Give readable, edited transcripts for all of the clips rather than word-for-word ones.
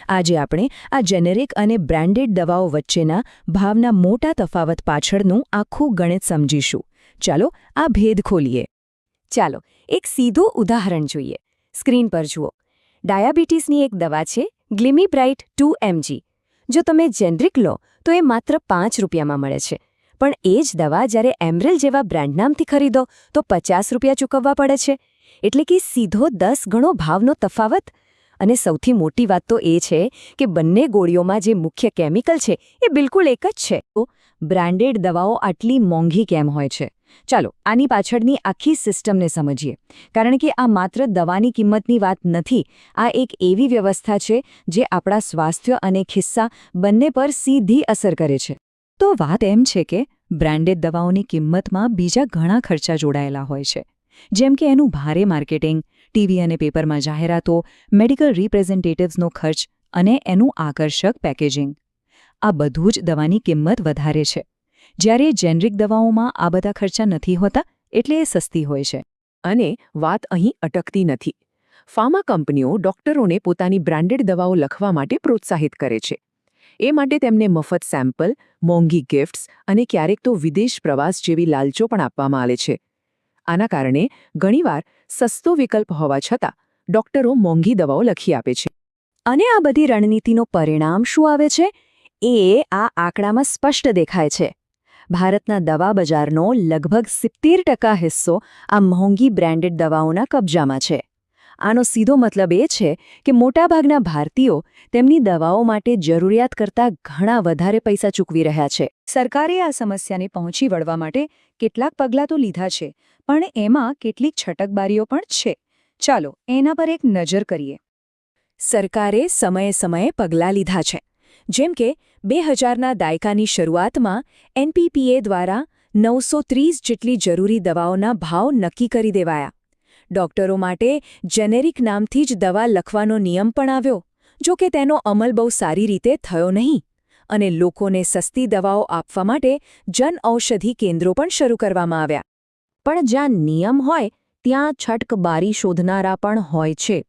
આજે આપણે આ જેનેરિક અને બ્રાન્ડેડ દવાઓ વચ્ચેના ભાવના મોટા તફાવત પાછળનું આખું ગણિત સમજીશું. ચાલો આ ભેદ ખોલીએ. ચાલો એક સીધું ઉદાહરણ જોઈએ. સ્ક્રીન પર જુઓ. ડાયાબિટીસની એક દવા છે ગ્લિમીબ્રાઇટ 2 mg. જો તમે જેનરિક લો તો એ માત્ર 5 રૂપિયામાં મળે છે. પણ એ જ દવા જ્યારે એમરેલ જેવા બ્રાન્ડ નામથી ખરીદો તો 50 રૂપિયા ચૂકવવા પડે છે. એટલે કે સીધો 10 ગણો ભાવનો તફાવત. અને સૌથી મોટી વાત તો એ છે કે બંને ગોળીઓમાં જે મુખ્ય કેમિકલ છે એ બિલકુલ એક જ છે. તો બ્રાન્ડેડ દવાઓ આટલી મોંઘી કેમ હોય છે? ચાલો આની પાછળની આખી સિસ્ટમને સમજીએ. કારણ કે આ માત્ર દવાની કિંમતની વાત નથી. આ એક એવી વ્યવસ્થા છે જે આપણા સ્વાસ્થ્ય અને ખિસ્સા બંને પર સીધી અસર કરે છે. તો વાત એમ છે કે બ્રાન્ડેડ દવાઓની કિંમતમાં બીજા ઘણા ખર્ચા જોડાયેલા હોય છે. જેમ કે એનું ભારે માર્કેટિંગ, ટીવી અને પેપરમાં જાહેરાતો, મેડિકલ રિપ્રેઝેન્ટેટિવ્સનો ખર્ચ અને એનું આકર્ષક પેકેજિંગ. આ બધું જ દવાની કિંમત વધારે છે. જ્યારે જેનરિક દવાઓમાં આ બધા ખર્ચા નથી હોતા એટલે એ સસ્તી હોય છે. અને વાત અહીં અટકતી નથી. ફાર્મા કંપનીઓ ડોક્ટરોને પોતાની બ્રાન્ડેડ દવાઓ લખવા માટે પ્રોત્સાહિત કરે છે. એ માટે તેમને મફત સેમ્પલ, મોંઘી ગિફ્ટ્સ અને ક્યારેક તો વિદેશ પ્રવાસ જેવી લાલચો પણ આપવામાં આવે છે. આના કારણે ઘણીવાર સસ્તો વિકલ્પ હોવા છતાં ડોક્ટરો મોંઘી દવાઓ લખી આપે છે. અને આ બધી રણનીતિનું પરિણામ શું આવે છે એ આ આંકડામાં સ્પષ્ટ દેખાય છે. ભારતના દવા બજારનો લગભગ 70% હિસ્સો આ મોંઘી બ્રાન્ડેડ દવાઓના કબજામાં છે. આનો સીધો મતલબ એ છે કે મોટાભાગના ભારતીયો તેમની દવાઓ માટે જરૂરિયાત કરતાં ઘણા વધારે પૈસા ચૂકવી રહ્યા છે. સરકારે આ સમસ્યાને પહોંચી વળવા માટે કેટલાક પગલાં તો લીધા છે, પણ એમાં કેટલીક છટકબારીઓ પણ છે. ચાલો એના પર એક નજર કરીએ. સરકારે સમયે સમયે પગલાં લીધા છે. જેમ કે 2000ના દાયકાની શરૂઆતમાં NPPA દ્વારા 930 જેટલી જરૂરી દવાઓના ભાવ નક્કી કરી દેવાયા. ડોક્ટરો માટે જેનેરિક નામથી જ દવા લખવાનો નિયમ પણ આવ્યો. જો કે તેનો અમલ બહુ સારી રીતે થયો નહીં. અને લોકોને સસ્તી દવાઓ આપવા માટે જન ઔષધિ કેન્દ્રો પણ શરૂ કરવામાં આવ્યા. પણ જ્યાં નિયમ હોય ત્યાં છટકબારી શોધનારા પણ હોય છે.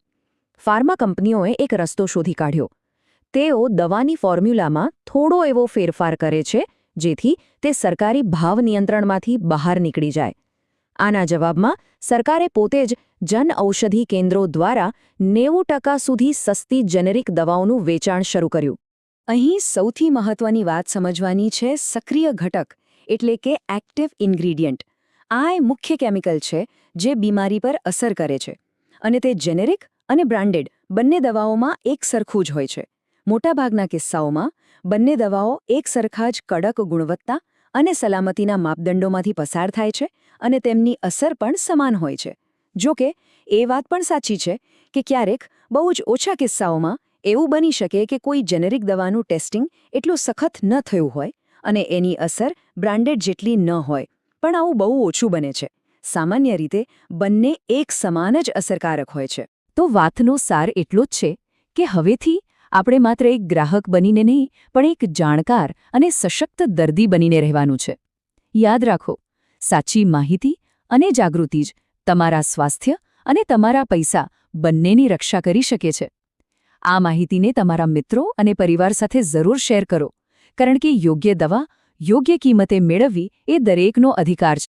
ફાર્મા કંપનીઓએ એક રસ્તો શોધી કાઢ્યો. તેઓ દવાની ફોર્મ્યુલામાં થોડો એવો ફેરફાર કરે છે જેથી તે સરકારી ભાવ નિયંત્રણમાંથી બહાર નીકળી જાય. આના જવાબમાં સરકારે પોતે જ જન ઔષધિ કેન્દ્રો દ્વારા 90% સુધી સસ્તી જેનેરિક દવાઓનું વેચાણ શરૂ કર્યું. અહીં સૌથી મહત્વની વાત સમજવાની છે સક્રિય ઘટક, એટલે કે એક્ટિવ ઇન્ગ્રીડિયન્ટ. આ એ મુખ્ય કેમિકલ છે જે બીમારી પર અસર કરે છે. અને તે જેનેરિક અને બ્રાન્ડેડ બંને દવાઓમાં એક સરખું જ હોય છે. મોટાભાગના કિસ્સાઓમાં બંને દવાઓ એક સરખા જ કડક ગુણવત્તા અને સલામતીના માપદંડોમાંથી પસાર થાય છે અને તેમની અસર પણ સમાન હોય છે. જો કે એ વાત પણ સાચી છે કે ક્યારેક બહુ જ ઓછા કિસ્સાઓમાં એવું બની શકે કે કોઈ જેનેરિક દવાનું ટેસ્ટિંગ એટલું સખત ન થયું હોય અને એની અસર બ્રાન્ડેડ જેટલી ન હોય. પણ આવું બહુ ઓછું બને છે. સામાન્ય રીતે બંને એક સમાન જ અસરકારક હોય છે. તો વાતનો સાર એટલો જ છે કે હવેથી આપણે માત્ર એક ગ્રાહક બનીને નહીં પણ એક જાણકાર અને સશક્ત દર્દી બનીને રહેવાનું છે. યાદ રાખો, સાચી માહિતી અને જાગૃતિ જ તમારા સ્વાસ્થ્ય અને તમારા પૈસા બંનેની રક્ષા કરી શકે છે. આ માહિતીને તમારા મિત્રો અને પરિવાર સાથે જરૂર શેર કરો, કારણ કે યોગ્ય દવા યોગ્ય કિંમતે મેળવવી એ દરેકનો અધિકાર છે.